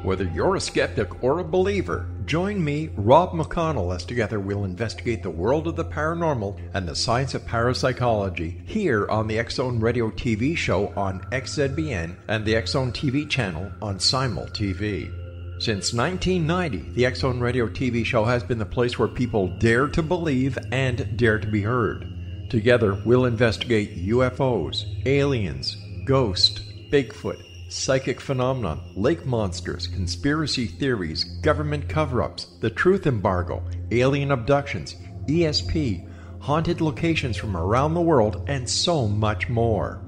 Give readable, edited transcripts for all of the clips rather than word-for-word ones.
Whether you're a skeptic or a believer, join me, Rob McConnell, as together we'll investigate the world of the paranormal and the science of parapsychology here on the X-Zone Radio TV show on XZBN and the X-Zone TV channel on Simul TV. Since 1990, the X-Zone Radio TV show has been the place where people dare to believe and dare to be heard. Together, we'll investigate UFOs, aliens, ghosts, Bigfoot, psychic phenomenon, lake monsters, conspiracy theories, government cover-ups, the truth embargo, alien abductions, ESP, haunted locations from around the world, and so much more.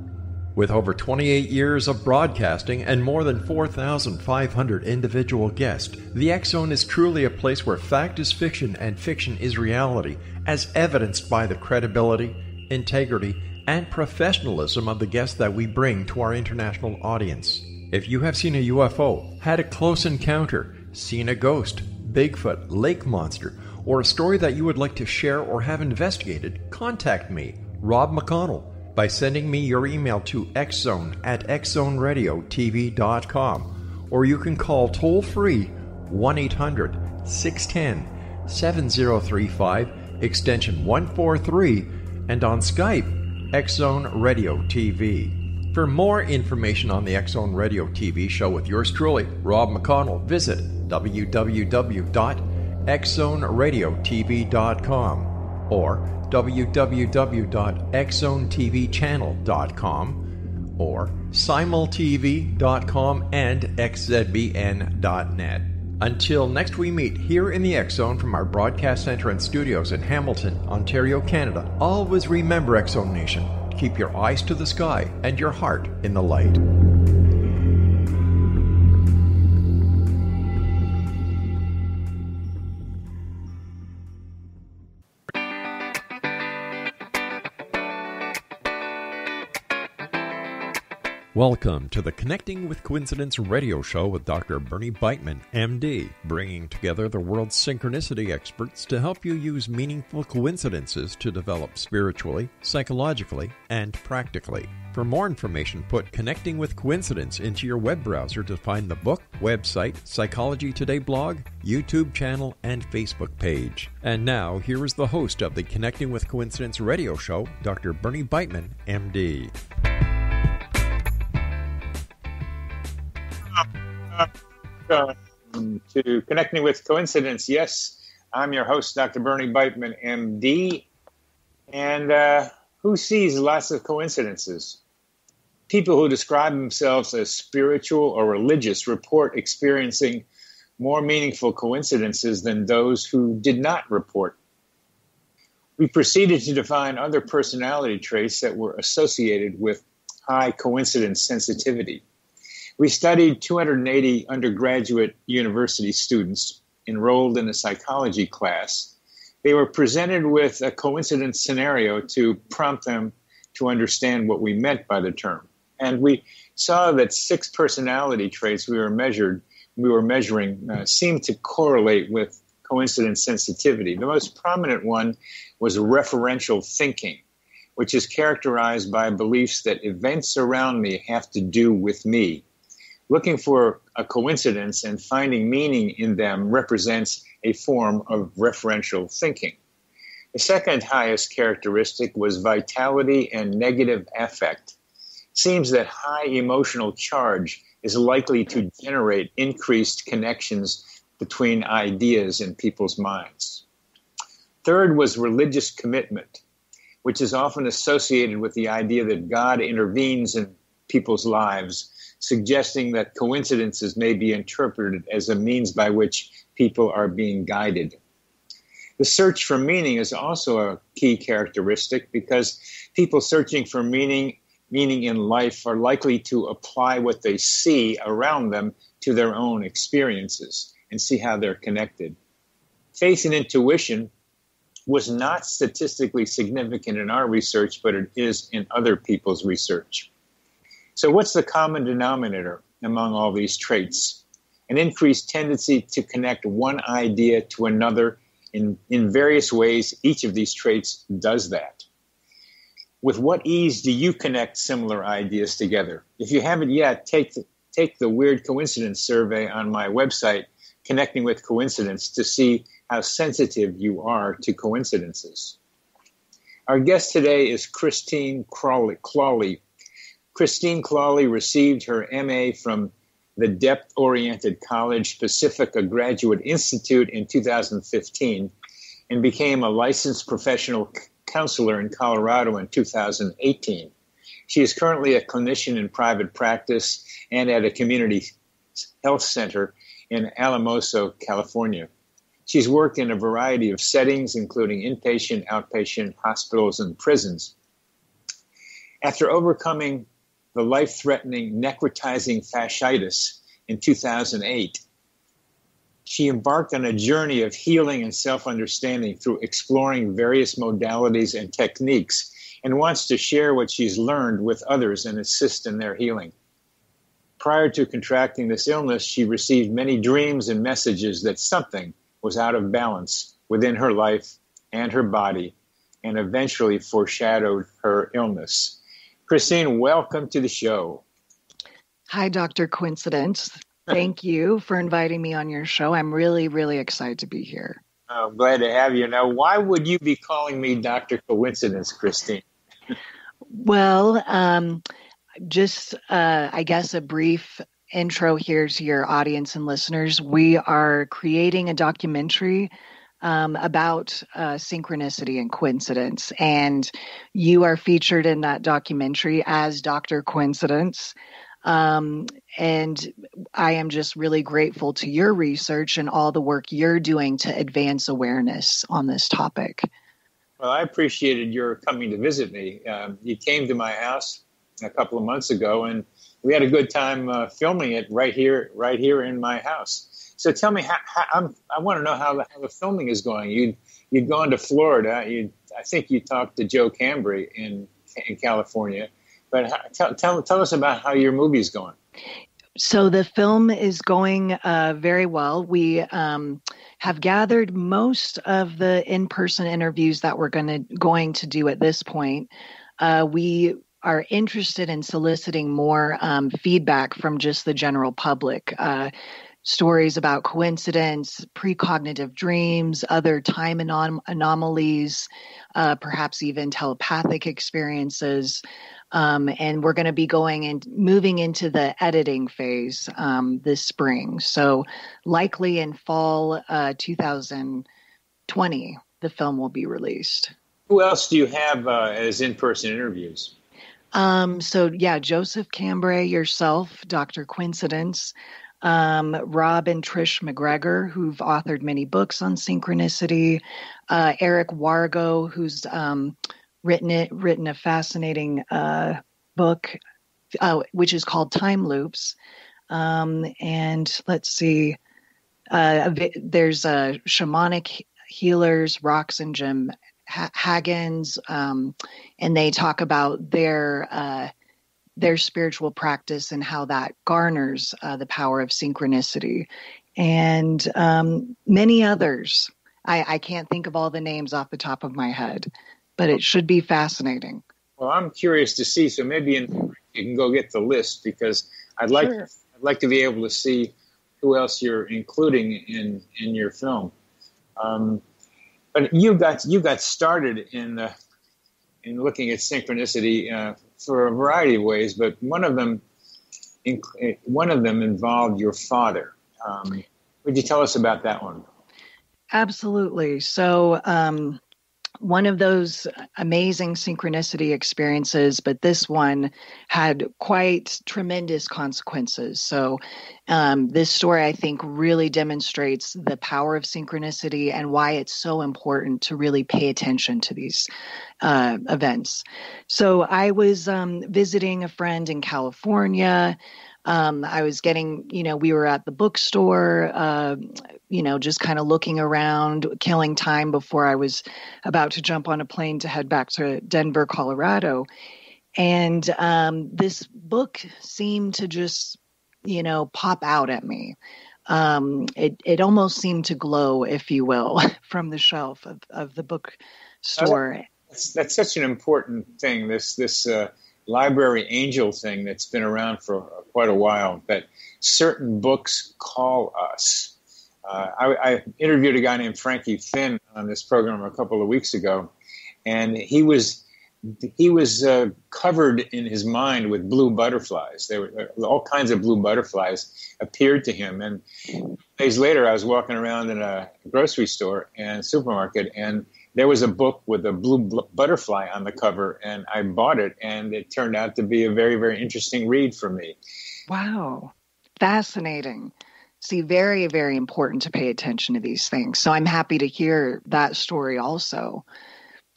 With over 28 years of broadcasting and more than 4,500 individual guests, the X-Zone is truly a place where fact is fiction and fiction is reality, as evidenced by the credibility, integrity, and professionalism of the guests that we bring to our international audience. If you have seen a UFO, had a close encounter, seen a ghost, Bigfoot, lake monster, or a story that you would like to share or have investigated, contact me, Rob McConnell, by sending me your email to xzone@xzoneradiotv.com, or you can call toll-free 1-800-610-7035, extension 143, and on Skype, X-Zone Radio TV. For more information on the X-Zone Radio TV show with yours truly, Rob McConnell, visit www.xzoneradiotv.com or www.xzonetvchannel.com or simultv.com and xzbn.net. Until next we meet here in the X-Zone from our broadcast center and studios in Hamilton, Ontario, Canada, always remember, X-Zone Nation, keep your eyes to the sky and your heart in the light. Welcome to the Connecting with Coincidence radio show with Dr. Bernie Beitman, MD, bringing together the world's synchronicity experts to help you use meaningful coincidences to develop spiritually, psychologically, and practically. For more information, put Connecting with Coincidence into your web browser to find the book, website, Psychology Today blog, YouTube channel, and Facebook page. And now, here is the host of the Connecting with Coincidence radio show, Dr. Bernie Beitman, MD. To Connecting with Coincidence. Yes, I'm your host, Dr. Bernie Beitman, MD. And who sees lots of coincidences? People who describe themselves as spiritual or religious report experiencing more meaningful coincidences than those who did not report. We proceeded to define other personality traits that were associated with high coincidence sensitivity. We studied 280 undergraduate university students enrolled in a psychology class. They were presented with a coincidence scenario to prompt them to understand what we meant by the term. And we saw that 6 personality traits we were measuring seemed to correlate with coincidence sensitivity. The most prominent one was referential thinking, which is characterized by beliefs that events around me have to do with me. Looking for a coincidence and finding meaning in them represents a form of referential thinking. The second highest characteristic was vitality and negative affect. It seems that high emotional charge is likely to generate increased connections between ideas in people's minds. Third was religious commitment, which is often associated with the idea that God intervenes in people's lives, suggesting that coincidences may be interpreted as a means by which people are being guided. The search for meaning is also a key characteristic because people searching for meaning in life are likely to apply what they see around them to their own experiences and see how they're connected. Faith and intuition was not statistically significant in our research, but it is in other people's research. So what's the common denominator among all these traits? An increased tendency to connect one idea to another in various ways. Each of these traits does that. With what ease do you connect similar ideas together? If you haven't yet, take take the Weird Coincidence survey on my website, Connecting with Coincidence, to see how sensitive you are to coincidences. Our guest today is Christine Clawley. Christine Clawley received her MA from the Depth-Oriented College Pacifica Graduate Institute in 2015 and became a licensed professional counselor in Colorado in 2018. She is currently a clinician in private practice and at a community health center in Alamosa, California. She's worked in a variety of settings, including inpatient, outpatient, hospitals, and prisons. After overcoming the life-threatening necrotizing fasciitis in 2008, she embarked on a journey of healing and self-understanding through exploring various modalities and techniques, and wants to share what she's learned with others and assist in their healing. Prior to contracting this illness, she received many dreams and messages that something was out of balance within her life and her body, and eventually foreshadowed her illness. Christine, welcome to the show. Hi, Dr. Coincidence. Thank you for inviting me on your show. I'm really, really excited to be here. I'm glad to have you. Now, why would you be calling me Dr. Coincidence, Christine? Well, I guess a brief intro here to your audience and listeners. We are creating a documentary about synchronicity and coincidence, and you are featured in that documentary as Dr. Coincidence. And I am just really grateful to your research and all the work you're doing to advance awareness on this topic. Well, I appreciated your coming to visit me. You came to my house a couple of months ago, and we had a good time filming it right here in my house. So tell me, I want to know how the filming is going. You'd gone to Florida. I think you talked to Joe Cambry in California. But tell us about how your movie is going. So the film is going very well. We have gathered most of the in-person interviews that we're going to do at this point. We are interested in soliciting more feedback from just the general public. Stories about coincidence, precognitive dreams, other time anomalies, perhaps even telepathic experiences. And we're going to be moving into the editing phase this spring. So likely in fall 2020, the film will be released. Who else do you have as in-person interviews? Joseph Cambray, yourself, Dr. Coincidence, Rob and Trish McGregor, who've authored many books on synchronicity, Eric Wargo, who's written a fascinating book, which is called Time Loops. And let's see, there's shamanic healers, Rox and Jim Haggins, and they talk about their spiritual practice and how that garners the power of synchronicity, and many others. I can't think of all the names off the top of my head, but it should be fascinating. Well, I'm curious to see, so maybe you can go get the list, because I'd like to be able to see who else you're including in your film. But you got started in looking at synchronicity for a variety of ways, but one of them involved your father. Would you tell us about that one? Absolutely. So one of those amazing synchronicity experiences, but this one had quite tremendous consequences. So this story, I think, really demonstrates the power of synchronicity and why it's so important to really pay attention to these events. So I was visiting a friend in California. I was we were at the bookstore, just kind of looking around, killing time before I was about to jump on a plane to head back to Denver, Colorado. And this book seemed to just, pop out at me. It almost seemed to glow, if you will, from the shelf of the bookstore. That's such an important thing. This library angel thing that's been around for quite a while, that certain books call us. I interviewed a guy named Frankie Finn on this program a couple of weeks ago, and he was covered in his mind with blue butterflies. There were all kinds of blue butterflies appeared to him. And days later, I was walking around in a grocery store and supermarket, and there was a book with a blue butterfly on the cover, and I bought it, and it turned out to be a very, very interesting read for me. Wow. Fascinating. See, very, very important to pay attention to these things. So I'm happy to hear that story also.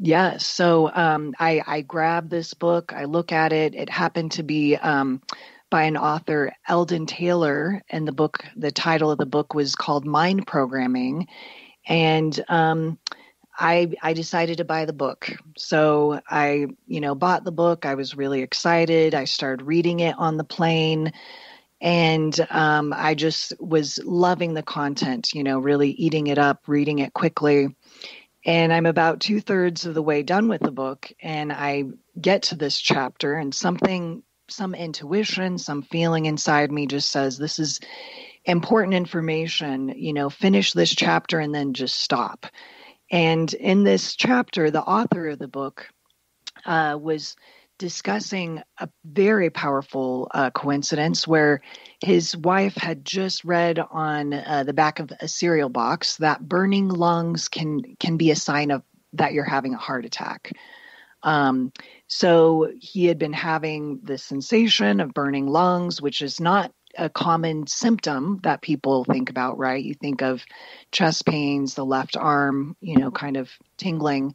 Yes. So I grabbed this book. I look at it. It happened to be by an author, Eldon Taylor, and the title of the book was called Mind Programming. And I decided to buy the book. So I, bought the book. I was really excited. I started reading it on the plane. And I just was loving the content, really eating it up, reading it quickly. And I'm about 2/3 of the way done with the book. And I get to this chapter, and some intuition, some feeling inside me just says, this is important information, finish this chapter and then just stop. And in this chapter, the author of the book was discussing a very powerful coincidence where his wife had just read on the back of a cereal box that burning lungs can be a sign of that you're having a heart attack. So he had been having this sensation of burning lungs, which is not a common symptom that people think about, right? You think of chest pains, the left arm, kind of tingling.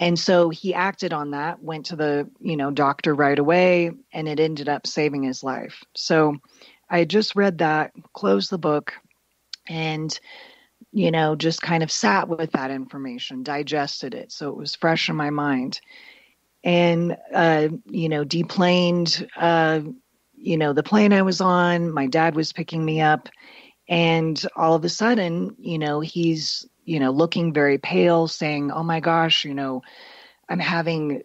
And so he acted on that, went to the, doctor right away, and it ended up saving his life. So I had just read that, closed the book, and, just kind of sat with that information, digested it. So it was fresh in my mind. And, deplaned, the plane I was on, my dad was picking me up, and all of a sudden, he's, looking very pale, saying, oh my gosh, I'm having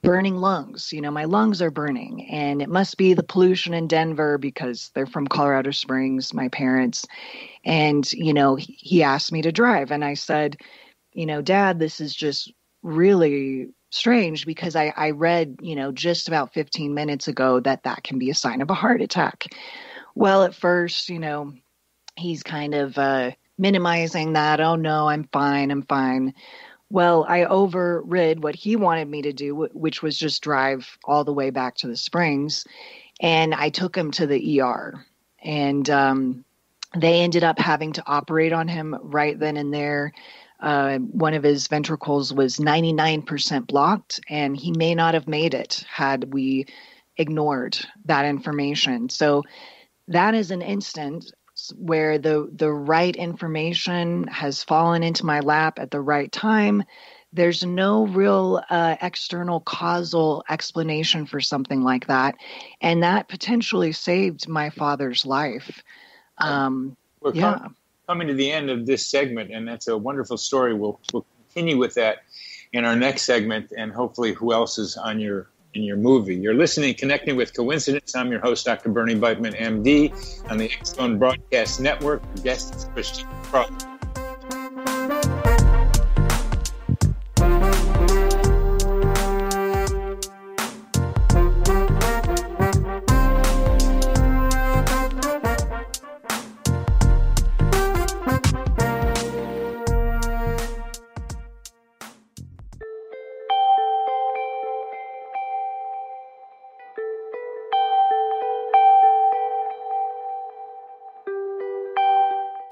burning lungs. My lungs are burning, and it must be the pollution in Denver because they're from Colorado Springs, my parents. And, he asked me to drive. And I said, Dad, this is just really strange because I read, just about 15 minutes ago that can be a sign of a heart attack. Well, at first, he's kind of minimizing that. Oh, no, I'm fine. Well, I overrid what he wanted me to do, which was just drive all the way back to the Springs. And I took him to the ER. And they ended up having to operate on him right then and there. One of his ventricles was 99% blocked, and he may not have made it had we ignored that information. So that is an instance where the right information has fallen into my lap at the right time. There's no real external causal explanation for something like that. And that potentially saved my father's life. Coming to the end of this segment, and that's a wonderful story. We'll continue with that in our next segment, and hopefully who else is in your movie. You're listening, Connecting with Coincidence. I'm your host, Dr. Bernie Beitman, MD, on the X-Zone Broadcast Network. Our guest is Christian Crawley.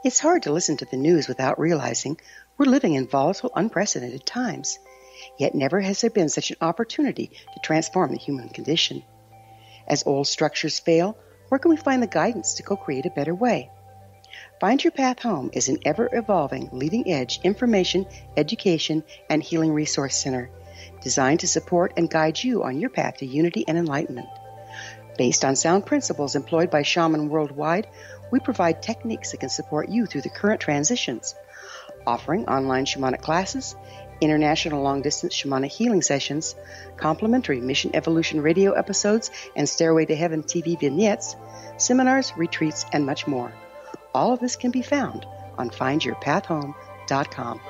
It's hard to listen to the news without realizing we're living in volatile, unprecedented times. Yet never has there been such an opportunity to transform the human condition. As old structures fail, where can we find the guidance to co-create a better way? Find Your Path Home is an ever-evolving, leading-edge information, education, and healing resource center designed to support and guide you on your path to unity and enlightenment. Based on sound principles employed by shaman worldwide, we provide techniques that can support you through the current transitions, offering online shamanic classes, international long-distance shamanic healing sessions, complimentary Mission Evolution radio episodes and Stairway to Heaven TV vignettes, seminars, retreats, and much more. All of this can be found on findyourpathhome.com.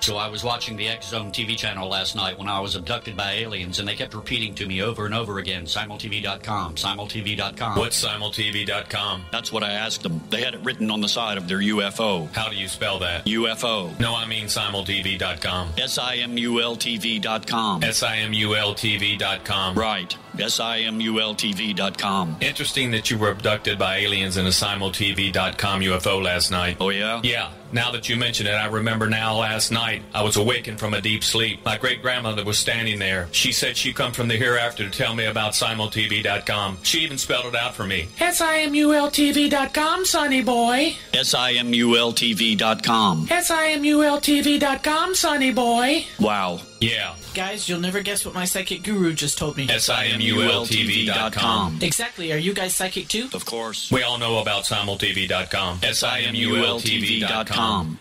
So I was watching the X Zone TV channel last night when I was abducted by aliens, and they kept repeating to me over and over again, simultv.com, simultv.com. What's simultv.com? That's what I asked them. They had it written on the side of their UFO. How do you spell that? UFO. No, I mean simultv.com. simultv.com. simultv.com. Right. simultv.com. Interesting that you were abducted by aliens in a simultv.com UFO last night. Oh, yeah? Yeah. Now that you mention it, I remember now last night I was awakened from a deep sleep. My great-grandmother was standing there. She said she'd come from the hereafter to tell me about simultv.com. She even spelled it out for me. simultv.com, sonny boy. simultv.com. simultv.com, sonny boy. Wow. Yeah. Guys, you'll never guess what my psychic guru just told me. simultv.com. Exactly. Are you guys psychic too? Of course. We all know about simultv.com. simultv.com.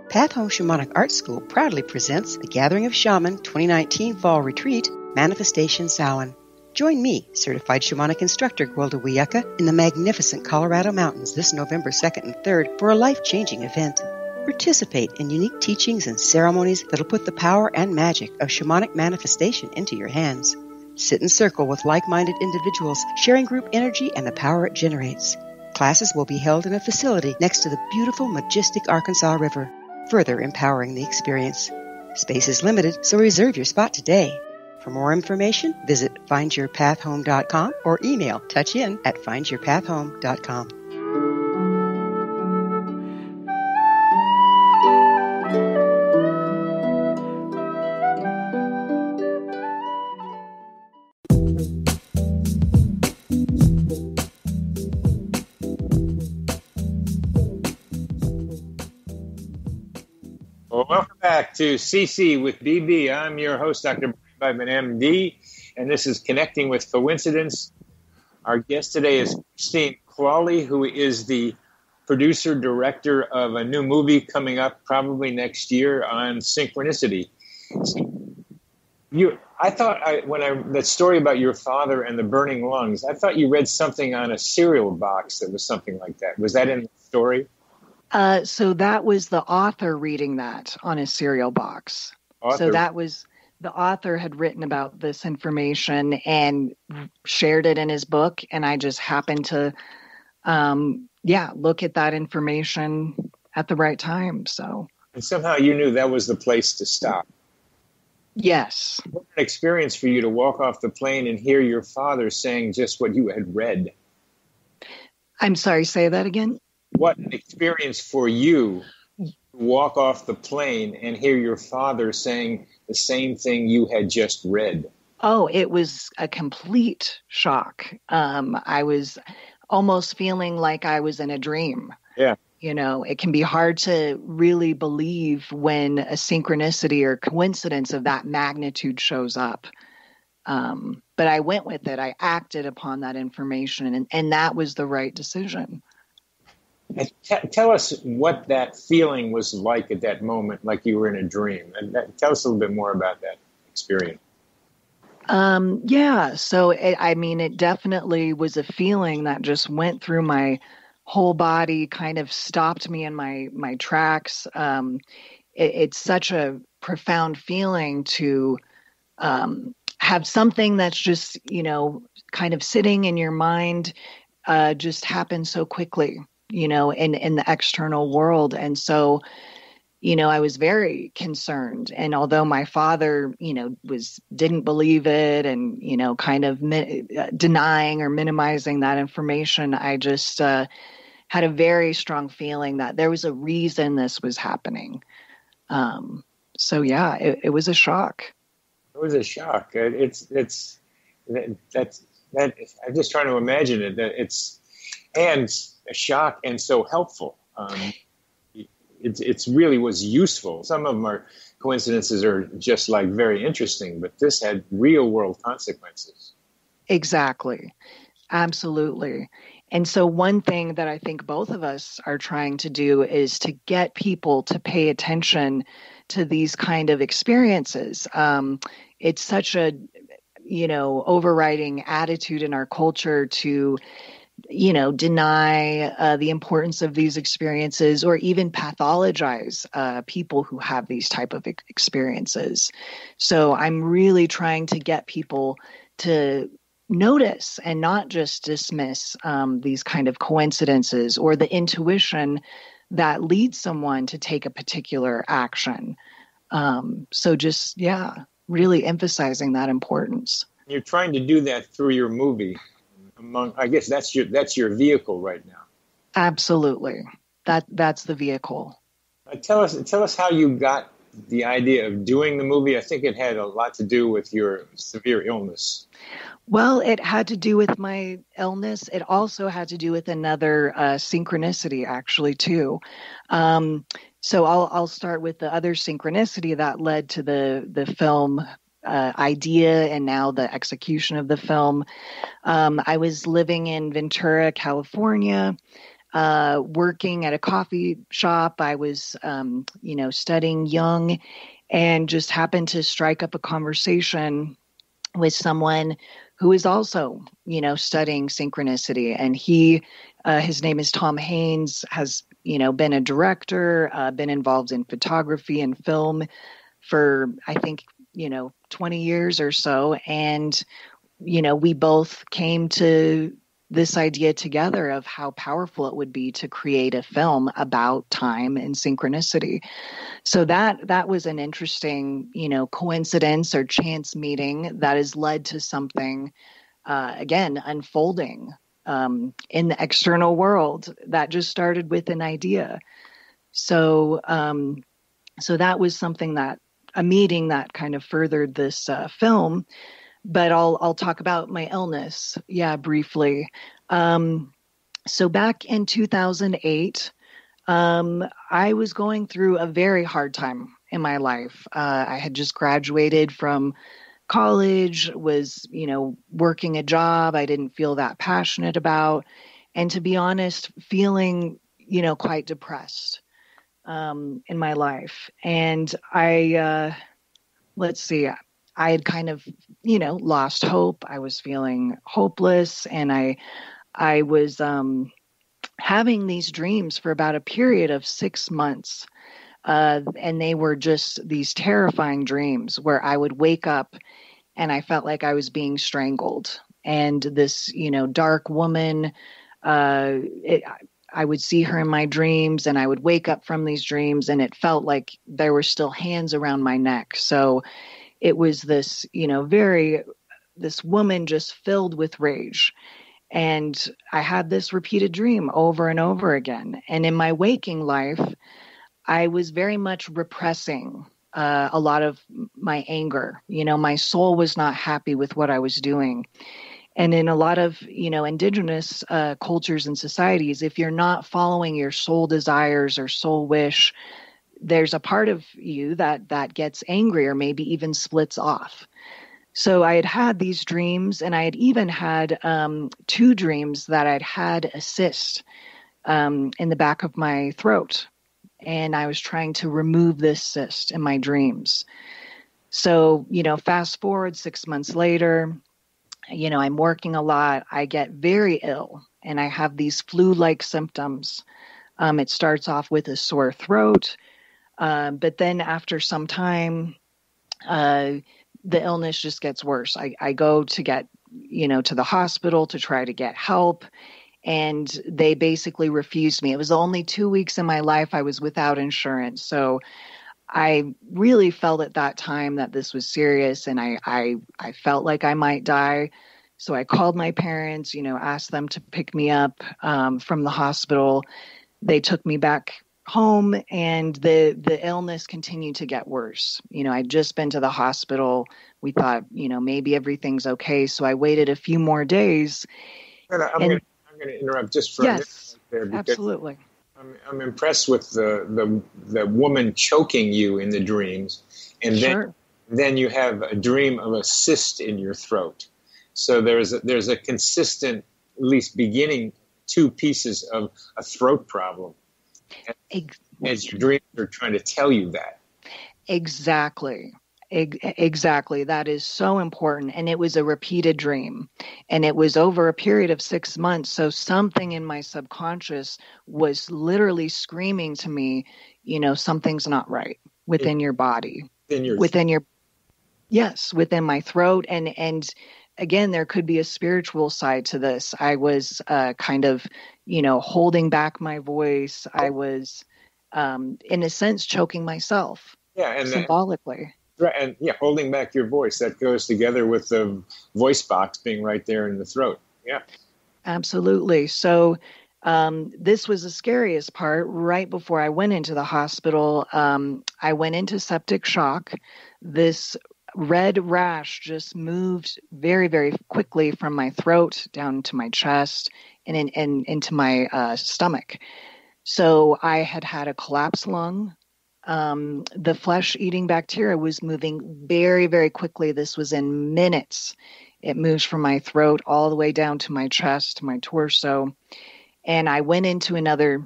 Path Home Shamanic Art School proudly presents the Gathering of Shaman 2019 Fall Retreat, Manifestation Samhain. Join me, certified shamanic instructor Gwilda Wiyaka, in the magnificent Colorado Mountains this November 2nd and 3rd for a life-changing event. Participate in unique teachings and ceremonies that'll put the power and magic of shamanic manifestation into your hands. Sit in circle with like-minded individuals, sharing group energy and the power it generates. Classes will be held in a facility next to the beautiful, majestic Arkansas River, further empowering the experience. Space is limited, so reserve your spot today. For more information, visit findyourpathhome.com or email touchin@findyourpathhome.com. Well, welcome back to CC with BB. I'm your host, Dr. Byman, MD, and this is Connecting with Coincidence. Our guest today is Christine Clawley, who is the producer-director of a new movie coming up probably next year on Synchronicity. That story about your father and the burning lungs, I thought you read something on a cereal box that was something like that. Was that in the story? So that was the author reading that on a cereal box. So that was the author had written about this information and shared it in his book. And I just happened to, look at that information at the right time. So. And somehow you knew that was the place to stop. Yes. What an experience for you to walk off the plane and hear your father saying just what you had read. I'm sorry, say that again. What an experience for you to walk off the plane and hear your father saying the same thing you had just read. Oh, it was a complete shock. I was almost feeling like I was in a dream. Yeah. You know, it can be hard to really believe when a synchronicity or coincidence of that magnitude shows up. But I went with it. I acted upon that information, and that was the right decision. And tell us what that feeling was like at that moment, like you were in a dream. And tell us a little bit more about that experience. So it definitely was a feeling that just went through my whole body, kind of stopped me in my tracks. It's such a profound feeling to have something that's just, kind of sitting in your mind, just happen so quickly, in the external world. And so, I was very concerned. And although my father, didn't believe it and, kind of denying or minimizing that information, I just had a very strong feeling that there was a reason this was happening. It was a shock. It was a shock. I'm just trying to imagine it. And a shock and so helpful. It really was useful. Some of them are coincidences are just like very interesting, but this had real world consequences. Exactly. Absolutely. And so one thing that I think both of us are trying to do is to get people to pay attention to these kind of experiences. It's such a, overriding attitude in our culture to, deny the importance of these experiences or even pathologize people who have these type of experiences. So I'm really trying to get people to notice and not just dismiss these kind of coincidences or the intuition that leads someone to take a particular action. So just, really emphasizing that importance. You're trying to do that through your movie. I guess that's your vehicle right now. Absolutely. That's the vehicle. Tell us how you got the idea of doing the movie. I think it had a lot to do with your severe illness. Well, it had to do with my illness. It also had to do with another synchronicity, actually, too. So I'll start with the other synchronicity that led to the film idea and now the execution of the film. I was living in Ventura, California, working at a coffee shop. I was, studying Jung, and just happened to strike up a conversation with someone who is also, studying synchronicity. And his name is Tom Haynes, has, been a director, been involved in photography and film for, I think, 20 years or so. And, we both came to this idea together of how powerful it would be to create a film about time and synchronicity. So that was an interesting, coincidence or chance meeting that has led to something, again, unfolding in the external world that just started with an idea. So that was something a meeting that kind of furthered this film. But I'll talk about my illness, briefly. So back in 2008, I was going through a very hard time in my life. I had just graduated from college, was, working a job I didn't feel that passionate about. And to be honest, feeling, quite depressed in my life. And I had kind of, lost hope. I was feeling hopeless, and I was having these dreams for about a period of 6 months. And they were just these terrifying dreams where I would wake up and I felt like I was being strangled. And this, dark woman, I would see her in my dreams, and I would wake up from these dreams and it felt like there were still hands around my neck. So it was this, this woman just filled with rage. And I had this repeated dream over and over again. And in my waking life, I was very much repressing a lot of my anger. My soul was not happy with what I was doing. And in a lot of, indigenous cultures and societies, if you're not following your soul desires or soul wish, there's a part of you that gets angry or maybe even splits off. So I had these dreams, and I had even had 2 dreams that I'd had a cyst in the back of my throat. And I was trying to remove this cyst in my dreams. So, fast forward 6 months later, I'm working a lot. I get very ill, and I have these flu-like symptoms. It starts off with a sore throat. But then after some time, the illness just gets worse. I go to get, to the hospital to try to get help, and they basically refused me. It was only 2 weeks in my life I was without insurance. So I really felt at that time that this was serious, and I felt like I might die. So I called my parents, asked them to pick me up from the hospital. They took me back home, and the illness continued to get worse. I'd just been to the hospital. We thought, maybe everything's okay. So I waited a few more days. I'm going to interrupt just for a minute there, because absolutely. I'm impressed with the woman choking you in the dreams, and then you have a dream of a cyst in your throat. So there's a consistent, at least beginning, 2 pieces of a throat problem. As your dreams are trying to tell you that. Exactly. Exactly. That is so important. And it was a repeated dream. And it was over a period of 6 months. So something in my subconscious was literally screaming to me, something's not right within your body. Within my throat. And again, there could be a spiritual side to this. I was kind of, holding back my voice. I was, in a sense, choking myself. Yeah, and symbolically. Right, and holding back your voice, that goes together with the voice box being right there in the throat. Yeah. Absolutely. So this was the scariest part. Right before I went into the hospital, I went into septic shock. This red rash just moved very, very quickly from my throat down to my chest and into my stomach. So I had a collapsed lung. The flesh-eating bacteria was moving very, very quickly. This was in minutes. It moves from my throat all the way down to my chest, my torso. And I went into another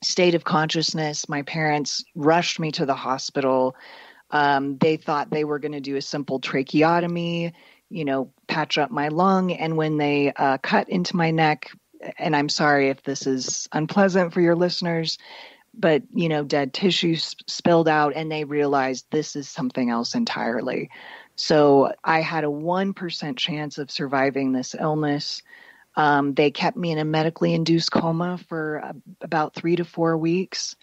state of consciousness. My parents rushed me to the hospital. They thought they were going to do a simple tracheotomy, patch up my lung. And when they cut into my neck, and I'm sorry if this is unpleasant for your listeners, but, dead tissue spilled out, and they realized this is something else entirely. So I had a 1% chance of surviving this illness. They kept me in a medically induced coma for about 3 to 4 weeks.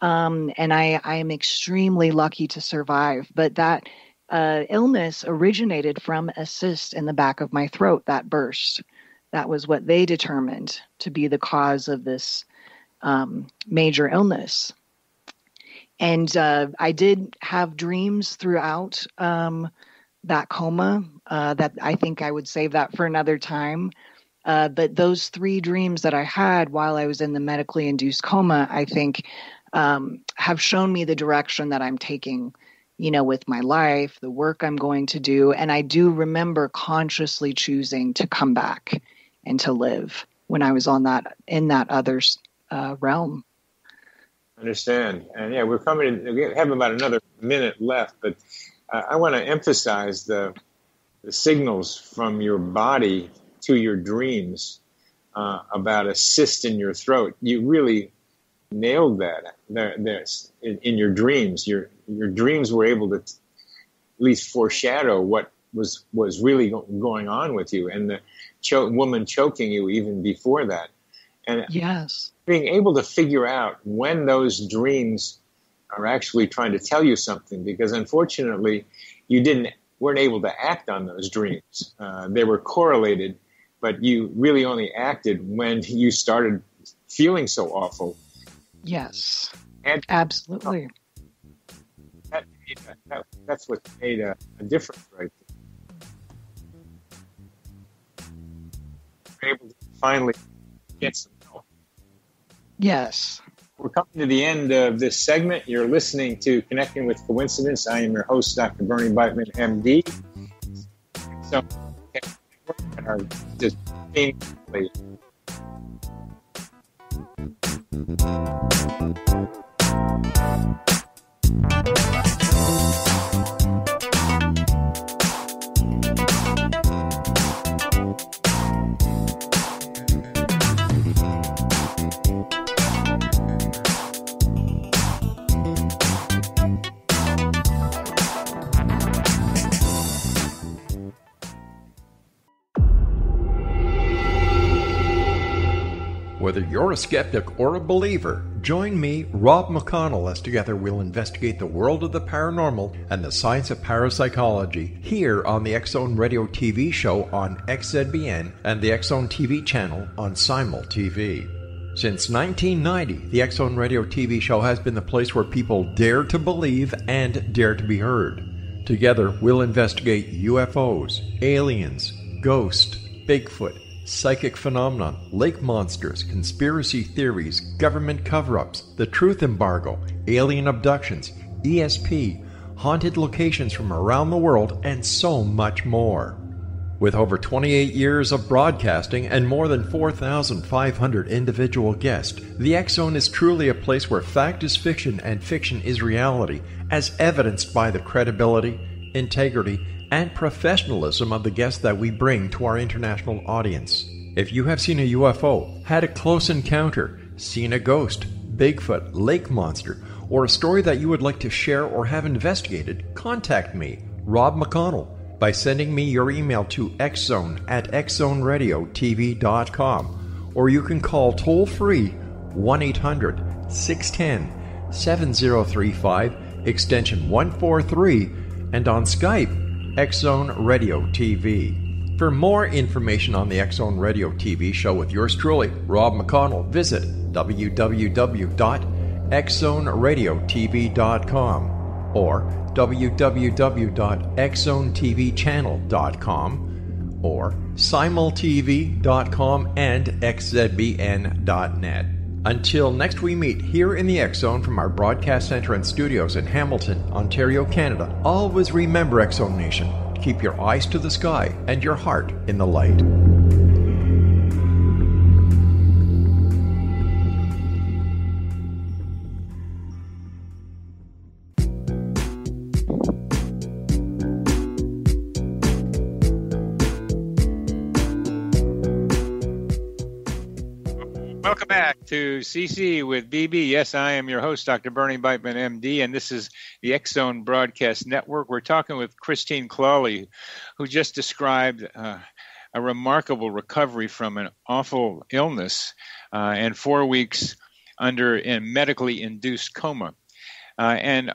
And I am extremely lucky to survive. But that illness originated from a cyst in the back of my throat that burst. That was what they determined to be the cause of this major illness. And I did have dreams throughout that coma that I think I would save that for another time. But those 3 dreams that I had while I was in the medically induced coma, I think have shown me the direction that I'm taking, with my life, the work I'm going to do. And I do remember consciously choosing to come back and to live when I was in that other realm. Understand. And we're we have about another minute left, but I want to emphasize the signals from your body to your dreams about a cyst in your throat. You really nailed that. In your dreams, your dreams were able to at least foreshadow what was really going on with you, and the woman choking you even before that. And yes, being able to figure out when those dreams are actually trying to tell you something, because unfortunately you weren't able to act on those dreams. They were correlated, but you really only acted when you started feeling so awful. Yes, and absolutely. That's what made a difference, right there. You're able to finally get some help. Yes. We're coming to the end of this segment. You're listening to Connecting with Coincidence. I am your host, Dr. Bernie Beitman, MD. So, are just painfully. Whether you're a skeptic or a believer, join me, Rob McConnell, as together we'll investigate the world of the paranormal and the science of parapsychology here on the X-Zone Radio TV show on XZBN and the X-Zone TV channel on Simul TV. Since 1990, the X-Zone Radio TV show has been the place where people dare to believe and dare to be heard. Together, we'll investigate UFOs, aliens, ghosts, Bigfoot, psychic phenomenon, lake monsters, conspiracy theories, government cover-ups, the truth embargo, alien abductions, ESP, haunted locations from around the world, and so much more. With over 28 years of broadcasting and more than 4,500 individual guests, the X Zone is truly a place where fact is fiction and fiction is reality, as evidenced by the credibility, integrity, and professionalism of the guests that we bring to our international audience. If you have seen a UFO, had a close encounter, seen a ghost, Bigfoot, lake monster, or a story that you would like to share or have investigated, contact me, Rob McConnell, by sending me your email to xzone@xzoneradiotv.com, or you can call toll-free 1-800-610-7035, extension 143, and on Skype, X Zone Radio TV. For more information on the X Zone Radio TV show with yours truly, Rob McConnell, visit www.xzoneradiotv.com or www.xzonetvchannel.com or simultv.com and xzbn.net. Until next we meet here in the X Zone from our broadcast center and studios in Hamilton, Ontario, Canada, always remember, X Zone Nation, keep your eyes to the sky and your heart in the light. Welcome back to CC with BB. Yes, I am your host, Dr. Bernie Beitman, MD, and this is the X Zone Broadcast Network. We're talking with Christine Clawley, who just described a remarkable recovery from an awful illness and 4 weeks under a medically induced coma. And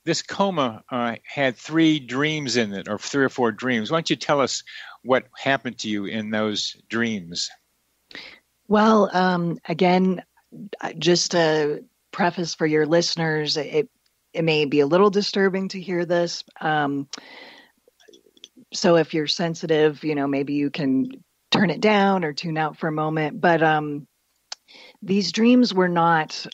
this coma had 3 dreams in it, or 3 or 4 dreams. Why don't you tell us what happened to you in those dreams? Well, again, just to preface for your listeners, it may be a little disturbing to hear this. So if you're sensitive, maybe you can turn it down or tune out for a moment. But these dreams were not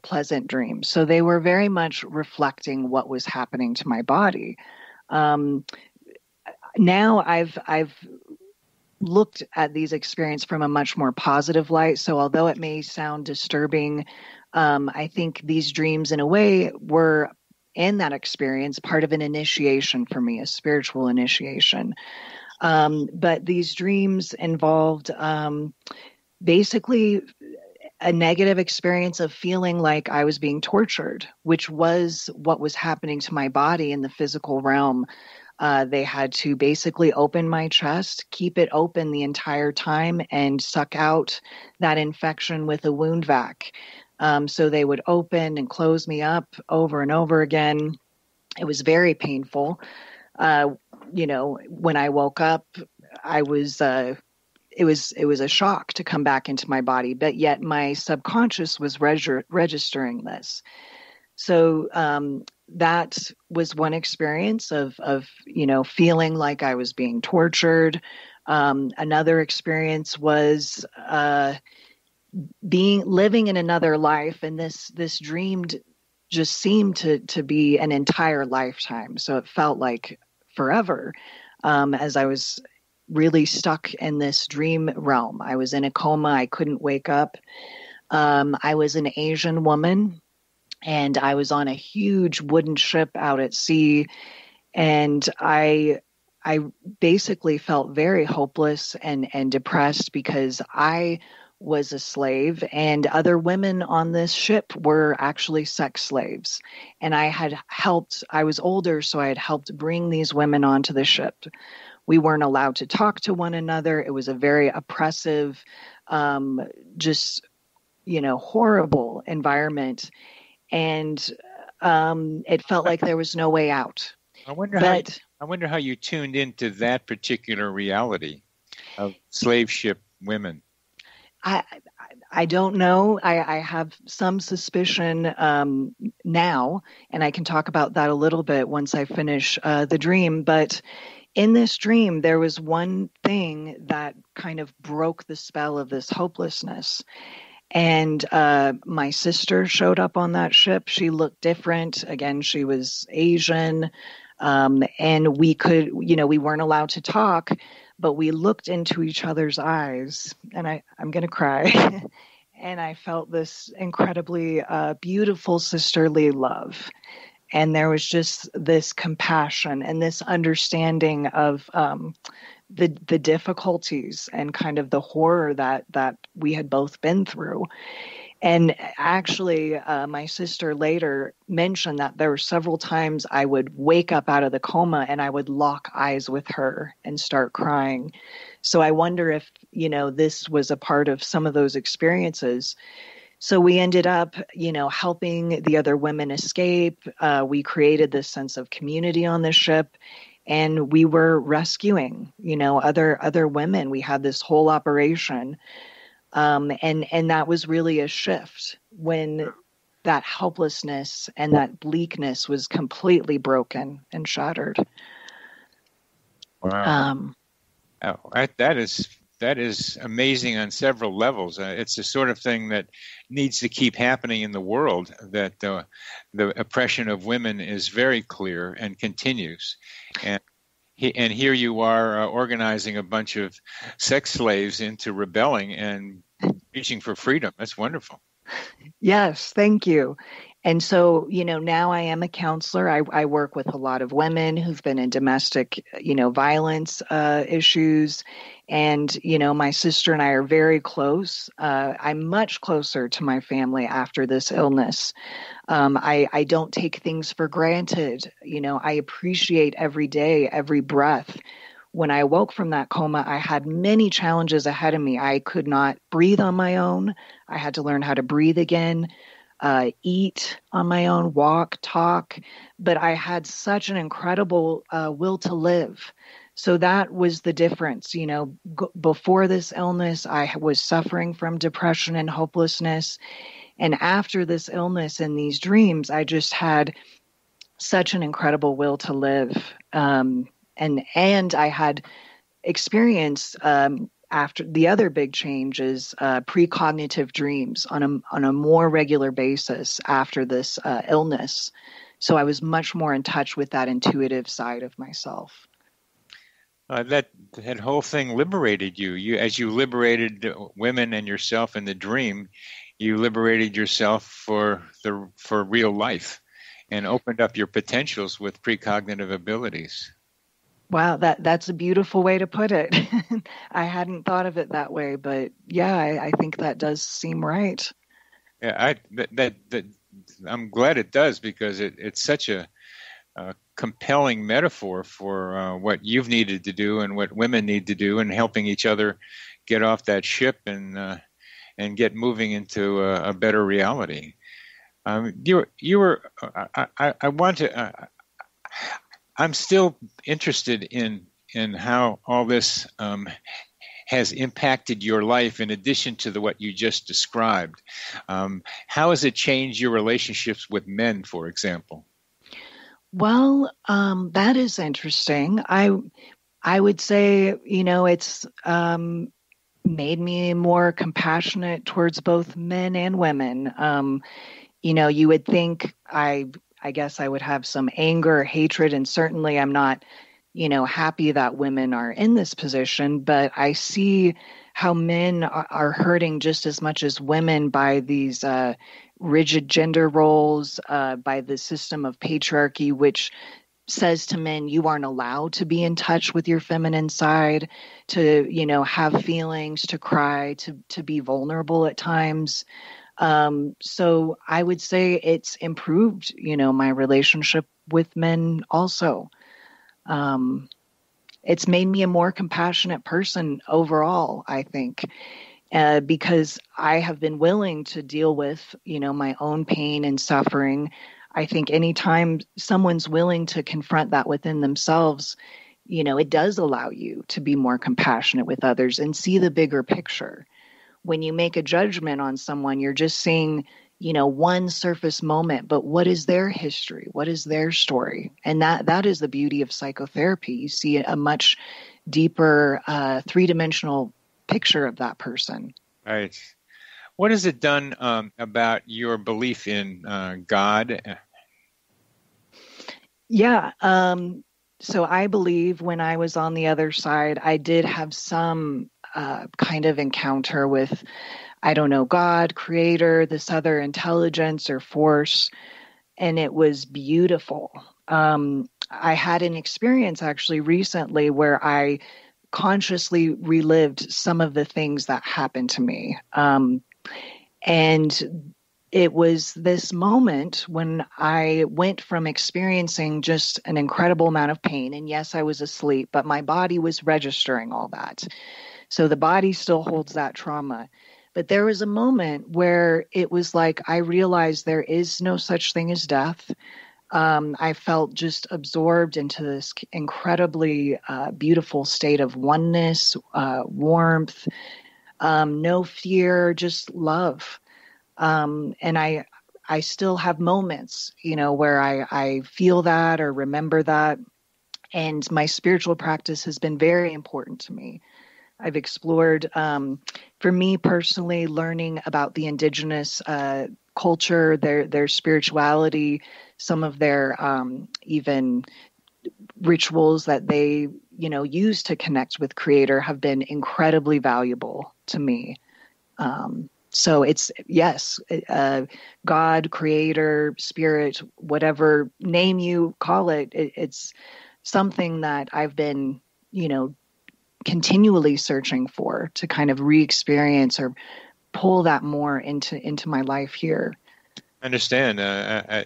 pleasant dreams. So they were very much reflecting what was happening to my body. Now I've looked at these experiences from a much more positive light. So although it may sound disturbing, I think these dreams in a way were, in that experience, part of an initiation for me, a spiritual initiation. But these dreams involved basically a negative experience of feeling like I was being tortured, which was what was happening to my body in the physical realm. They had to basically open my chest, keep it open the entire time, and suck out that infection with a wound vac. So they would open and close me up over and over again. It was very painful. When I woke up, it was a shock to come back into my body, but yet my subconscious was registering this. So that was one experience of feeling like I was being tortured. Another experience was living in another life, and this dream just seemed to be an entire lifetime. So it felt like forever, as I was really stuck in this dream realm. I was in a coma. I couldn't wake up. I was an Asian woman, and I was on a huge wooden ship out at sea, and I basically felt very hopeless and depressed because I was a slave, and other women on this ship were actually sex slaves. And I was older, so I had helped bring these women onto the ship. We weren't allowed to talk to one another. It was a very oppressive, horrible environment. And it felt like there was no way out. I wonder how you tuned into that particular reality of slave ship women. I don't know. I have some suspicion now, and I can talk about that a little bit once I finish the dream. But in this dream, there was one thing that kind of broke the spell of this hopelessness. And my sister showed up on that ship. She looked different. Again, she was Asian. And we weren't allowed to talk. but we looked into each other's eyes, and I'm going to cry. And I felt this incredibly beautiful sisterly love. And there was just this compassion and this understanding of the difficulties and kind of the horror that we had both been through. And actually, my sister later mentioned that there were several times I would wake up out of the coma and I would lock eyes with her and start crying. So I wonder if, this was a part of some of those experiences. So we ended up, helping the other women escape. We created this sense of community on the ship, and we were rescuing, other women. We had this whole operation. And that was really a shift when that helplessness and that bleakness was completely broken and shattered. Wow. That is amazing on several levels. It's the sort of thing that needs to keep happening in the world, that the oppression of women is very clear and continues. And here you are organizing a bunch of sex slaves into rebelling and reaching for freedom. That's wonderful. Yes, thank you. And so, now I am a counselor. I work with a lot of women who've been in domestic, violence issues. And, my sister and I are very close. I'm much closer to my family after this illness. I don't take things for granted. I appreciate every day, every breath. When I awoke from that coma, I had many challenges ahead of me. I could not breathe on my own. I had to learn how to breathe again, eat on my own, walk, talk. But I had such an incredible will to live. So that was the difference. Before this illness, I was suffering from depression and hopelessness. And after this illness and these dreams, I just had such an incredible will to live. And I had experienced after the other big change is precognitive dreams on a more regular basis after this illness. So I was much more in touch with that intuitive side of myself. That whole thing liberated you. As you liberated women and yourself in the dream, you liberated yourself for real life, and opened up your potentials with precognitive abilities. Wow, that's a beautiful way to put it. I hadn't thought of it that way, but yeah, I think that does seem right. Yeah, I'm glad it does, because it's such a compelling metaphor for what you've needed to do and what women need to do, and helping each other get off that ship and get moving into a better reality. I'm still interested in how all this has impacted your life, in addition to what you just described. How has it changed your relationships with men, for example? Well, that is interesting. I would say, it's made me more compassionate towards both men and women. You would think I guess I would have some anger or hatred, and certainly I'm not, happy that women are in this position, but I see how men are hurting just as much as women by these rigid gender roles, by the system of patriarchy, which says to men, you aren't allowed to be in touch with your feminine side, to, have feelings, to cry, to be vulnerable at times. So I would say it's improved, my relationship with men also. It's made me a more compassionate person overall, I think, because I have been willing to deal with, my own pain and suffering. I think anytime someone's willing to confront that within themselves, it does allow you to be more compassionate with others and see the bigger picture. When you make a judgment on someone, you're just seeing, one surface moment, but what is their history? What is their story? And that is the beauty of psychotherapy. You see a much deeper, three-dimensional picture of that person. Right. What has it done about your belief in God? Yeah. So I believe when I was on the other side, I did have some kind of encounter with, I don't know, God, creator, this other intelligence or force, and it was beautiful. I had an experience actually recently where I consciously relived some of the things that happened to me. And it was this moment when I went from experiencing just an incredible amount of pain. And yes, I was asleep, but my body was registering all that. So the body still holds that trauma. But there was a moment where it was like I realized there is no such thing as death. I felt just absorbed into this incredibly beautiful state of oneness, warmth, no fear, just love. And I still have moments, where I feel that or remember that. And my spiritual practice has been very important to me. I've explored, for me personally, learning about the indigenous culture, their spirituality, some of their even rituals that they, use to connect with Creator have been incredibly valuable to me. So it's, yes, God, Creator, Spirit, whatever name you call it, it's something that I've been, continually searching for to kind of re-experience or pull that more into my life here. I understand.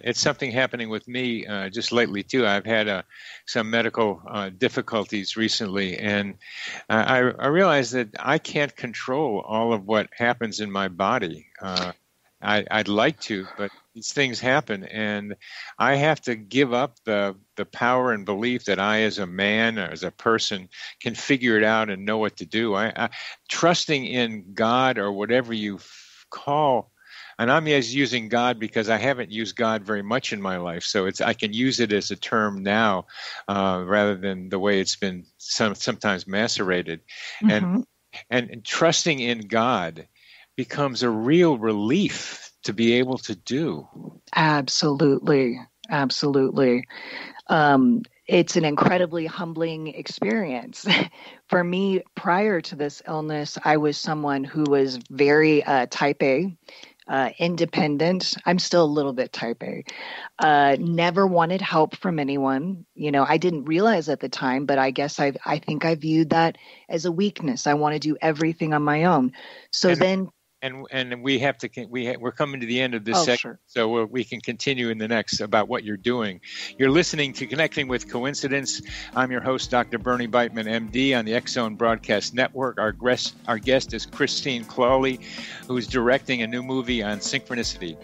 It's something happening with me just lately, too. I've had some medical difficulties recently, and I realize that I can't control all of what happens in my body. I'd like to, but these things happen, and I have to give up the power and belief that I, as a man or as a person, can figure it out and know what to do. I trusting in God or whatever you call. And I'm using God because I haven't used God very much in my life, so I can use it as a term now rather than the way it's been sometimes macerated. Mm-hmm. And trusting in God becomes a real relief to be able to do. Absolutely. It's an incredibly humbling experience. For me, prior to this illness, I was someone who was very type A. Independent. I'm still a little bit type A. Never wanted help from anyone. I didn't realize at the time, but I guess I think I viewed that as a weakness. I want to do everything on my own. So And we have to. We're coming to the end of this section, sure. So we can continue in the next about what you're doing. You're listening to Connecting with Coincidence. I'm your host, Dr. Bernie Beitman, MD, on the X-Zone Broadcast Network. Our guest is Christine Clawley, who's directing a new movie on synchronicity.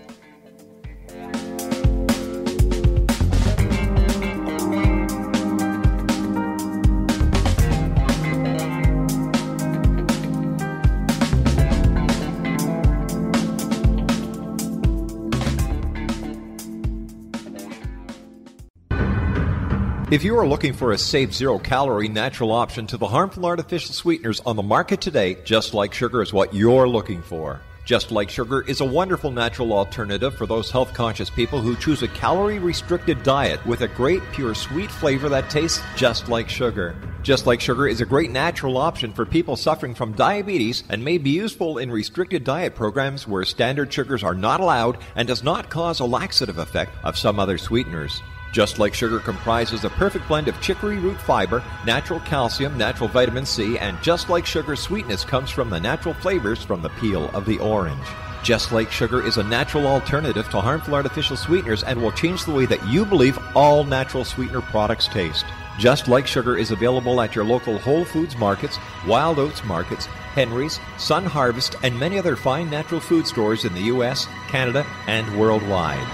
If you are looking for a safe, zero-calorie, natural option to the harmful artificial sweeteners on the market today, Just Like Sugar is what you're looking for. Just Like Sugar is a wonderful natural alternative for those health-conscious people who choose a calorie-restricted diet with a great, pure, sweet flavor that tastes just like sugar. Just Like Sugar is a great natural option for people suffering from diabetes and may be useful in restricted diet programs where standard sugars are not allowed and does not cause a laxative effect of some other sweeteners. Just Like Sugar comprises a perfect blend of chicory root fiber, natural calcium, natural vitamin C, and Just Like Sugar's sweetness comes from the natural flavors from the peel of the orange. Just Like Sugar is a natural alternative to harmful artificial sweeteners and will change the way that you believe all natural sweetener products taste. Just Like Sugar is available at your local Whole Foods markets, Wild Oats markets, Henry's, Sun Harvest, and many other fine natural food stores in the U.S., Canada, and worldwide.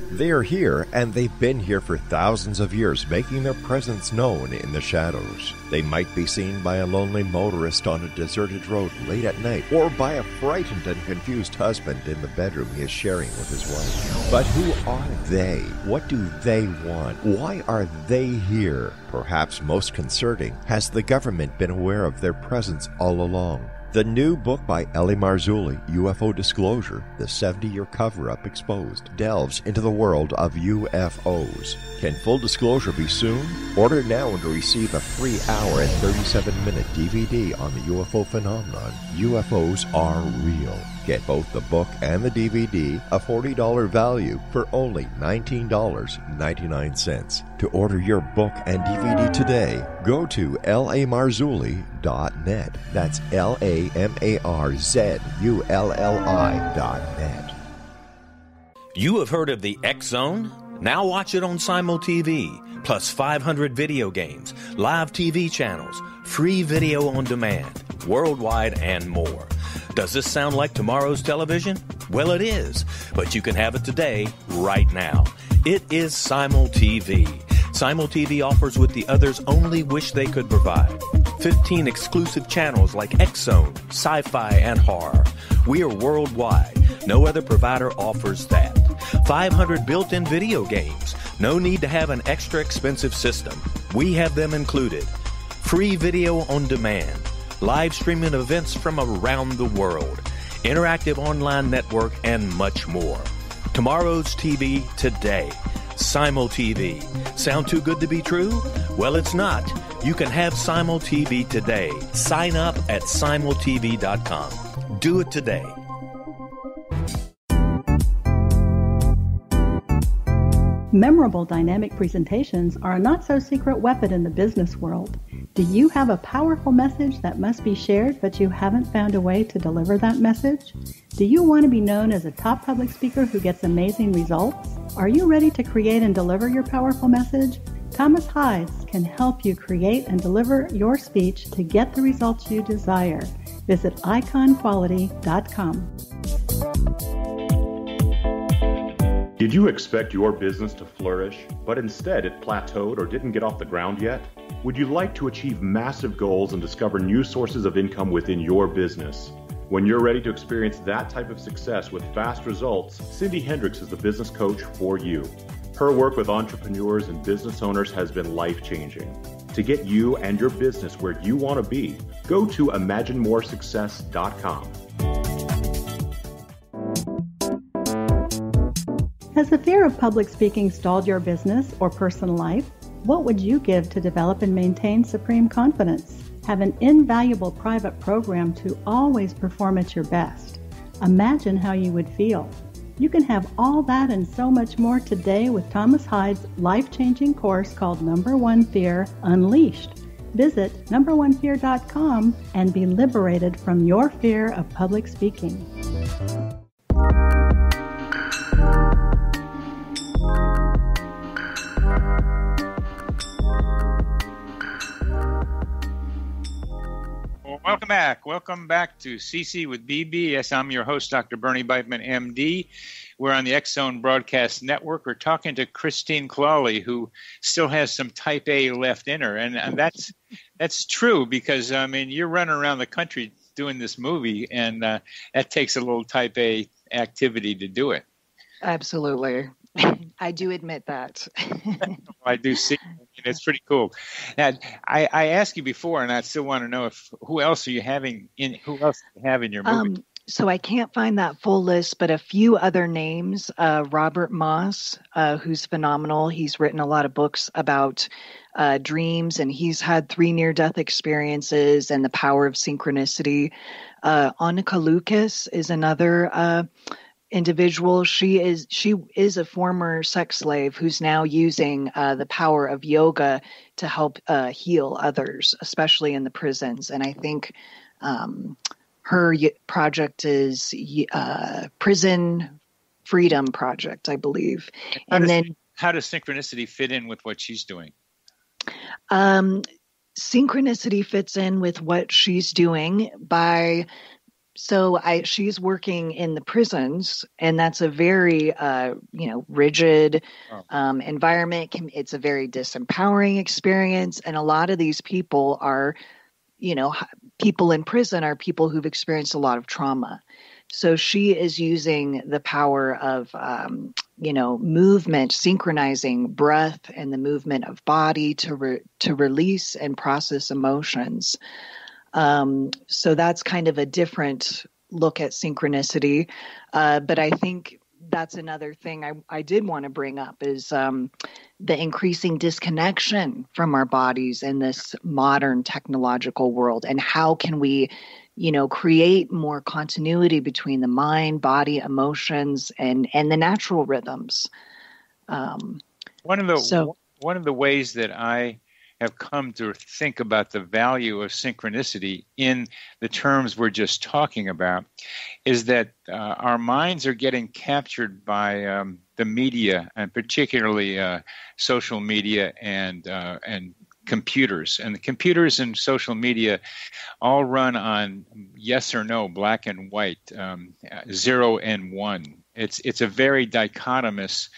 They are here, and they've been here for thousands of years, making their presence known in the shadows. They might be seen by a lonely motorist on a deserted road late at night, or by a frightened and confused husband in the bedroom he is sharing with his wife. But who are they? What do they want? Why are they here? Perhaps most concerning, has the government been aware of their presence all along? The new book by Ellie Marzulli, UFO Disclosure, the 70-year cover-up exposed, delves into the world of UFOs. Can full disclosure be soon? Order now and receive a free hour and 37-minute DVD on the UFO phenomenon. UFOs are real. Get both the book and the DVD, a $40 value, for only $19.99. To order your book and DVD today, go to lamarzulli.net. That's LAMARZULLI.net. You have heard of the X Zone? Now watch it on Simul TV, plus 500 video games, live TV channels, free video on demand, worldwide, and more. Does this sound like tomorrow's television? Well, it is, but you can have it today, right now. It is Simul TV. Simul TV offers what the others only wish they could provide. 15 exclusive channels like X Zone, sci-fi, and horror. We are worldwide. No other provider offers that. 500 built-in video games. No need to have an extra expensive system. We have them included. Free video on demand. Live streaming events from around the world. Interactive online network, and much more. Tomorrow's TV today. Simul TV. Sound too good to be true? Well, it's not. You can have Simul TV today. Sign up at simultv.com. Do it today. Memorable dynamic presentations are a not-so-secret weapon in the business world. Do you have a powerful message that must be shared, but you haven't found a way to deliver that message? Do you want to be known as a top public speaker who gets amazing results? Are you ready to create and deliver your powerful message? Thomas Hides can help you create and deliver your speech to get the results you desire. Visit iconquality.com. Did you expect your business to flourish, but instead it plateaued or didn't get off the ground yet? Would you like to achieve massive goals and discover new sources of income within your business? When you're ready to experience that type of success with fast results, Cindy Hendricks is the business coach for you. Her work with entrepreneurs and business owners has been life-changing. To get you and your business where you want to be, go to imaginemoresuccess.com. Has the fear of public speaking stalled your business or personal life? What would you give to develop and maintain supreme confidence? Have an invaluable private program to always perform at your best. Imagine how you would feel. You can have all that and so much more today with Thomas Hides' life-changing course called Number One Fear Unleashed. Visit numberonefear.com and be liberated from your fear of public speaking. Welcome back to CC with BB. Yes, I'm your host, Dr. Bernie Beitman, MD. We're on the X Zone Broadcast Network. We're talking to Christine Clawley, who still has some Type A left in her, and that's true because you're running around the country doing this movie, and that takes a little Type A activity to do it. Absolutely. I do admit that. I do see. It's pretty cool. Now, I asked you before, and I still want to know who else do you have in your movie? So I can't find that full list, but a few other names. Robert Moss, who's phenomenal. He's written a lot of books about dreams, and he's had 3 near-death experiences and the power of synchronicity. Annika Lucas is another individual. She is a former sex slave who's now using the power of yoga to help heal others, especially in the prisons. And I think her project is Prison Freedom Project, I believe. How does synchronicity fit in with what she's doing? Synchronicity fits in with what she's doing she's working in the prisons, and that's a very, rigid environment. It's a very disempowering experience. And a lot of these people are, people in prison are people who've experienced a lot of trauma. So she is using the power of, movement, synchronizing breath and the movement of body to release and process emotions. So that's kind of a different look at synchronicity. But I think that's another thing I did want to bring up is the increasing disconnection from our bodies in this modern technological world. And how can we, create more continuity between the mind, body, emotions, and the natural rhythms. One of the ways that I have come to think about the value of synchronicity in the terms we're just talking about is that our minds are getting captured by the media, and particularly social media and computers. And the computers and social media all run on yes or no, black and white, 0 and 1. It's a very dichotomous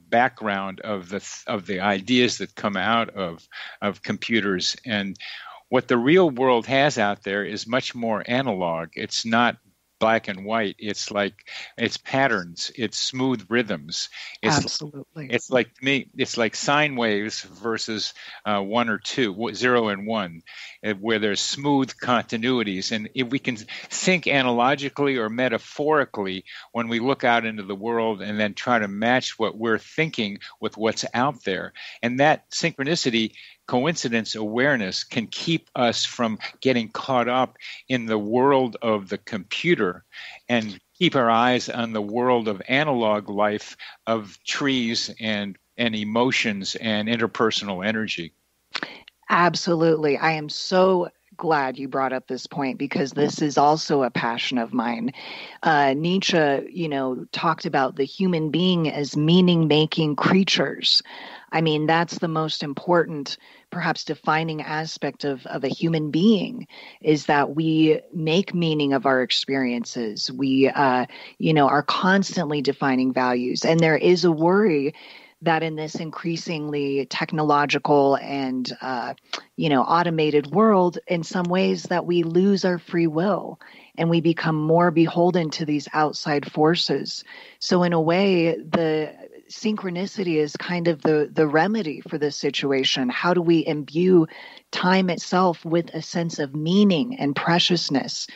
background of the ideas that come out of computers. And what the real world has out there is much more analog. It's not black and white. It's patterns. It's smooth rhythms. Absolutely. It's like sine waves versus 1 or 2, 0 and 1, where there's smooth continuities. And if we can think analogically or metaphorically when we look out into the world and then try to match what we're thinking with what's out there, and that synchronicity, coincidence awareness can keep us from getting caught up in the world of the computer and keep our eyes on the world of analog life, of trees and emotions and interpersonal energy. Absolutely. I am so glad you brought up this point because this is also a passion of mine. Nietzsche, talked about the human being as meaning-making creatures. I mean, that's the most important, perhaps defining aspect of a human being is that we make meaning of our experiences. We, are constantly defining values. And there is a worry that in this increasingly technological and, automated world, in some ways that we lose our free will and we become more beholden to these outside forces. So in a way, the synchronicity is kind of the remedy for this situation. How do we imbue time itself with a sense of meaning and preciousness?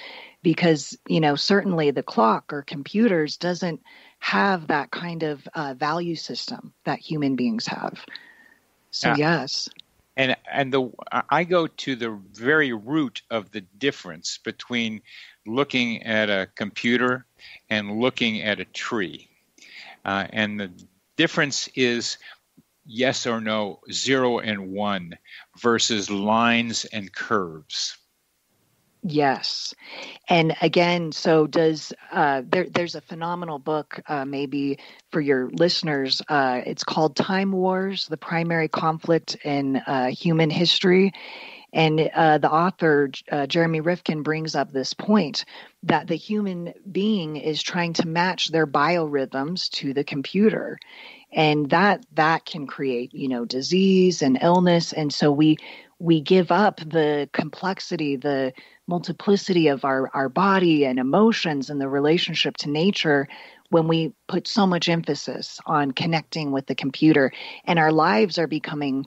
Because, certainly the clock or computers doesn't have that kind of value system that human beings have. So, yes. And I go to the very root of the difference between looking at a computer and looking at a tree. And the difference is yes or no, 0 and 1 versus lines and curves. Yes. And again, so there's a phenomenal book, maybe for your listeners. It's called Time Wars, The Primary Conflict in Human History. And the author, Jeremy Rifkin, brings up this point that the human being is trying to match their biorhythms to the computer. And that can create, disease and illness. And so we give up the complexity, the multiplicity of our body and emotions and the relationship to nature when we put so much emphasis on connecting with the computer. And our lives are becoming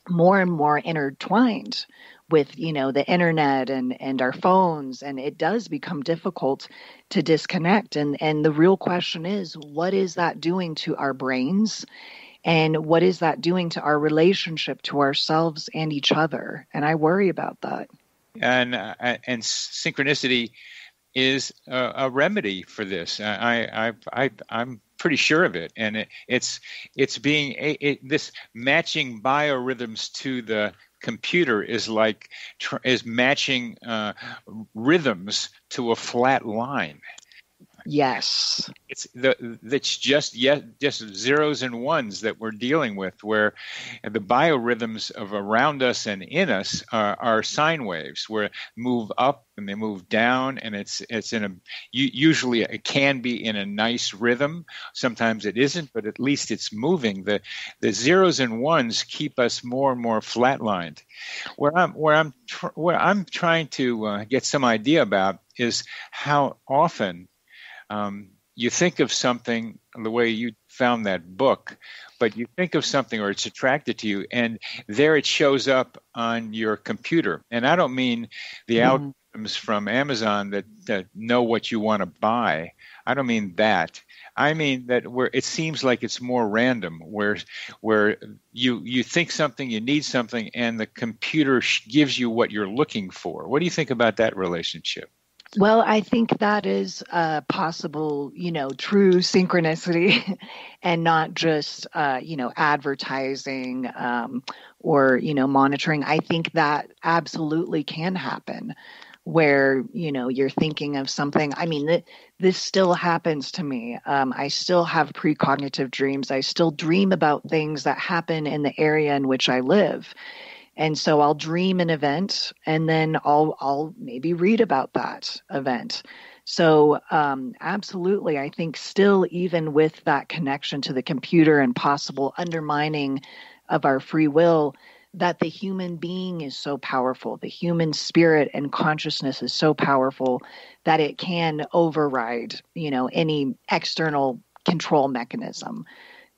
more and more intertwined with, the internet and our phones. And it does become difficult to disconnect. And the real question is, what is that doing to our brains? And what is that doing to our relationship to ourselves and each other? And I worry about that. And synchronicity is a remedy for this. I'm pretty sure of it, and it's being this matching biorhythms to the computer is matching rhythms to a flat line. Yes. It's just zeros and ones that we're dealing with, where the biorhythms of around us and in us are sine waves, where move up and they move down, and it's in usually it can be in a nice rhythm. Sometimes it isn't, but at least it's moving. The zeros and ones keep us more and more flatlined. Where I'm trying to get some idea about is how often you think of something the way you found that book, but you think of something or it's attracted to you, and there it shows up on your computer. And I don't mean the algorithms from Amazon that know what you want to buy. I don't mean that. I mean that where it seems like it's more random, where you think something, you need something, and the computer gives you what you're looking for. What do you think about that relationship? Well, I think that is possible, true synchronicity and not just, advertising or, monitoring. I think that absolutely can happen where, you're thinking of something. I mean, this still happens to me. I still have precognitive dreams. I still dream about things that happen in the area in which I live. And so I'll dream an event, and then I'll maybe read about that event. So absolutely, I think still even with that connection to the computer and possible undermining of our free will, that the human being is so powerful, the human spirit and consciousness is so powerful that it can override, any external control mechanism.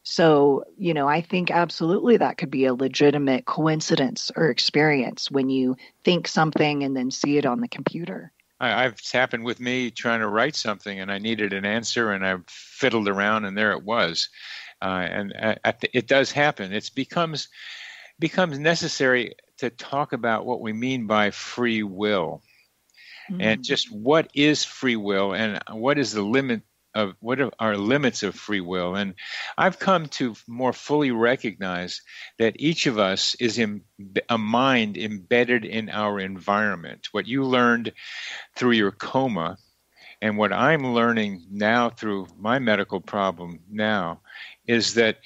So, I think absolutely that could be a legitimate coincidence or experience when you think something and then see it on the computer. It's happened with me trying to write something, and I needed an answer, and I fiddled around, and there it was. It does happen. It becomes necessary to talk about what we mean by free will, and just what is free will, and what is the limit of what are our limits of free will. And I've come to more fully recognize that each of us is a mind embedded in our environment. What you learned through your coma and what I'm learning now through my medical problem now is that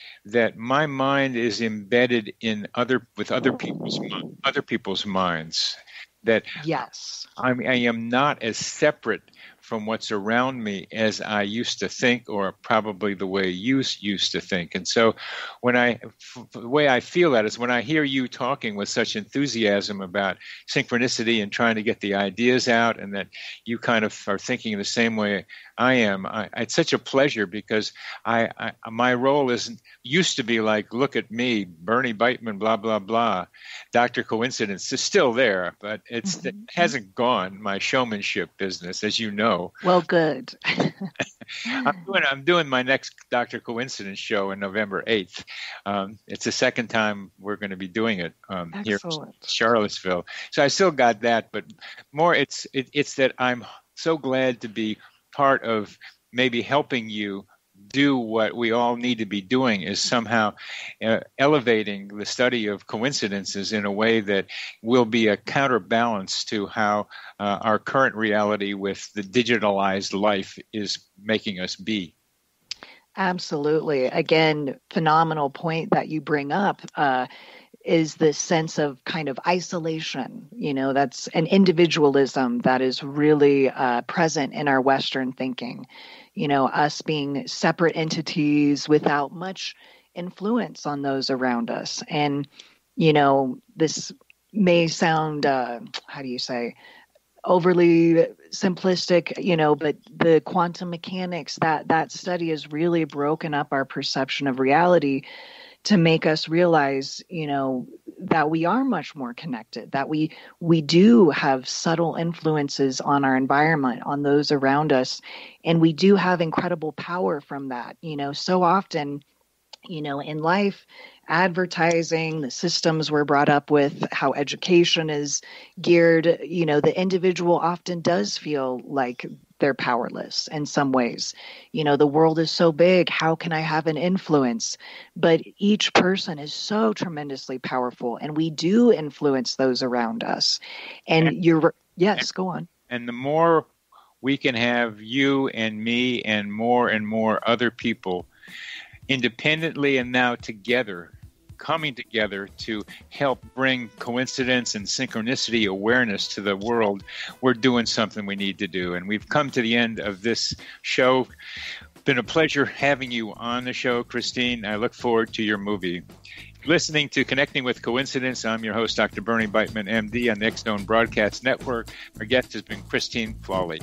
my mind is embedded in other people's minds. That yes, I am not as separate from what's around me as I used to think, or probably the way you used to think. And so the way I feel that is when I hear you talking with such enthusiasm about synchronicity and trying to get the ideas out, and that you kind of are thinking the same way I am. It's such a pleasure because my role used to be like, look at me, Bernie Beitman, blah, blah, blah. Dr. Coincidence is still there, but it hasn't gone, my showmanship business, as you know. Well, good. I'm doing my next Dr. Coincidence show on November 8th. It's the second time we're going to be doing it here in Charlottesville. So I still got that, but more it's that I'm so glad to be part of maybe helping you do what we all need to be doing, is somehow elevating the study of coincidences in a way that will be a counterbalance to how our current reality with the digitalized life is making us be. Absolutely. Again, phenomenal point that you bring up. Is this sense of kind of isolation, that's an individualism that is really present in our Western thinking, us being separate entities without much influence on those around us. And, this may sound, overly simplistic, but the quantum mechanics, that study has really broken up our perception of reality to make us realize, that we are much more connected, that we do have subtle influences on our environment, on those around us, and we do have incredible power from that. So often, in life, advertising, the systems we're brought up with, how education is geared, the individual often does feel like they're powerless in some ways. The world is so big. How can I have an influence? But each person is so tremendously powerful, and we do influence those around us. Go on. And the more we can have you and me and more other people independently and now together, coming together to help bring coincidence and synchronicity awareness to the world, we're doing something we need to do. And we've come to the end of this show. Been a pleasure having you on the show, Christine. I look forward to your movie. Listening to Connecting with Coincidence, I'm your host, Dr. Bernie Beitman, MD, on the X-Zone Broadcast Network. Our guest has been Christine Clawley.